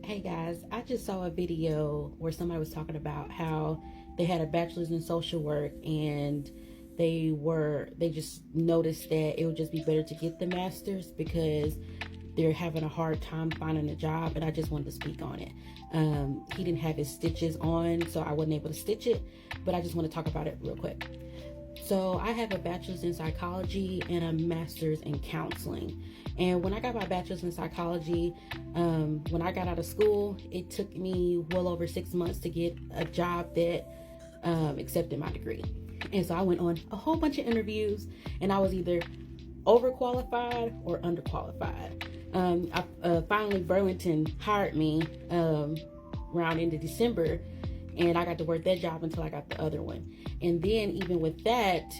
Hey guys, I just saw a video where somebody was talking about how they had a bachelor's in social work and they just noticed that it would just be better to get the master's because they're having a hard time finding a job, and I just wanted to speak on it. He didn't have his stitches on, so I wasn't able to stitch it, but I just want to talk about it real quick. So I have a bachelor's in psychology and a master's in counseling. And when I got my bachelor's in psychology, when I got out of school, it took me well over 6 months to get a job that accepted my degree. And so I went on a whole bunch of interviews, and I was either overqualified or underqualified. Finally, Burlington hired me around into December, and I got to work that job until I got the other one. And then even with that,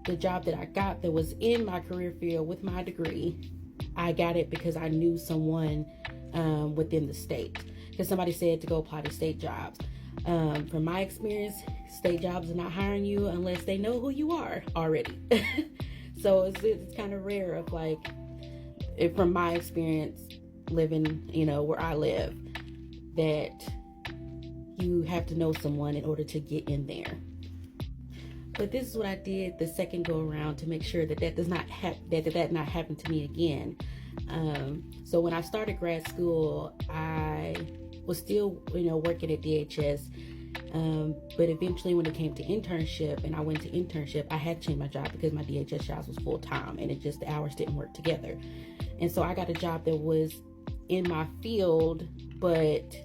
the job that I got that was in my career field with my degree, I got it because I knew someone within the state. Because somebody said to go apply to state jobs. From my experience, state jobs are not hiring you unless they know who you are already. So it's kind of rare of like, from my experience living, where I live, that you have to know someone in order to get in there. But this is what I did the second go around to make sure that does not that not happen to me again. So when I started grad school, I was still working at DHS, but eventually when it came to internship and I went to internship, I had to change my job because my DHS jobs was full time and the hours didn't work together. And so I got a job that was in my field, but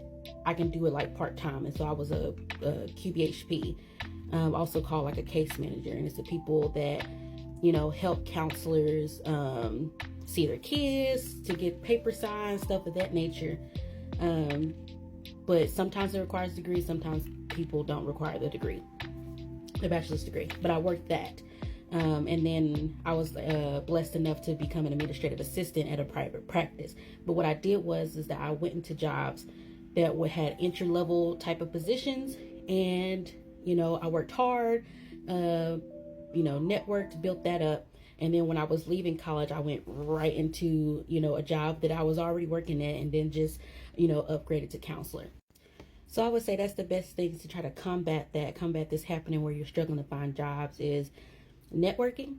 I can do it like part-time. And so I was a QBHP, also called like a case manager. And it's the people that, help counselors see their kids, to get paper signed, stuff of that nature. But sometimes it requires a degree. Sometimes people don't require the degree, the bachelor's degree. But I worked that. And then I was blessed enough to become an administrative assistant at a private practice. But what I did is that I went into jobs that had entry-level type of positions, and I worked hard, networked, built that up. And then when I was leaving college, I went right into a job that I was already working at, and then just upgraded to counselor. So I would say that's the best things to try to combat this happening where you're struggling to find jobs, is networking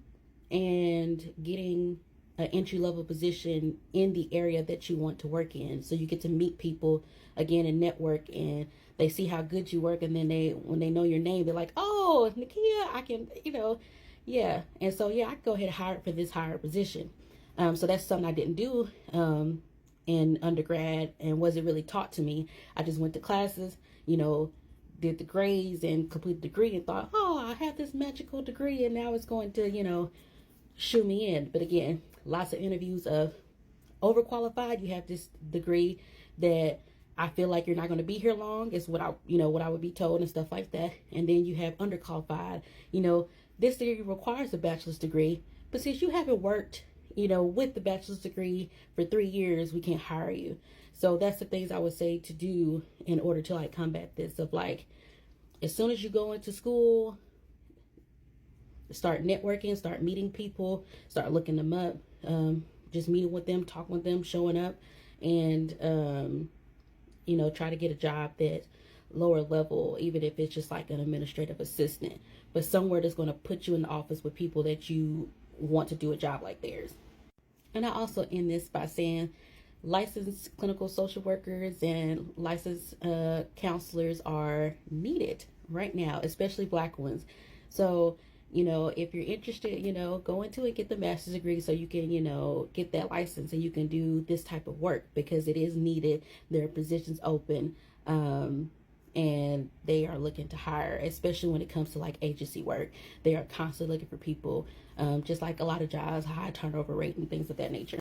and getting an entry-level position in the area that you want to work in. So you get to meet people again and network, and they see how good you work, and then when they know your name, they're like, oh, Nakia, I can, yeah. And so I could go ahead and hire for this higher position. So that's something I didn't do in undergrad and wasn't really taught to me. I just went to classes, did the grades and completed the degree and thought, oh, I have this magical degree and now it's going to, shoo me in. But again, lots of interviews of overqualified. You have this degree that I feel like you're not going to be here long, is what I would be told and stuff like that. And then you have underqualified. This degree requires a bachelor's degree, but since you haven't worked, with the bachelor's degree for 3 years, we can't hire you. So that's the things I would say to do in order to like combat this, of like, as soon as you go into school, start networking, start meeting people, start looking them up, just meeting with them, talking with them, showing up, and try to get a job that's lower level, even if it's just like an administrative assistant, but somewhere that's going to put you in the office with people that you want to do a job like theirs. And I also end this by saying licensed clinical social workers and licensed counselors are needed right now, especially Black ones. So if you're interested, go into it, get the master's degree so you can, get that license and you can do this type of work, because it is needed. There are positions open, and they are looking to hire, especially when it comes to like agency work. They are constantly looking for people, just like a lot of jobs, high turnover rate and things of that nature.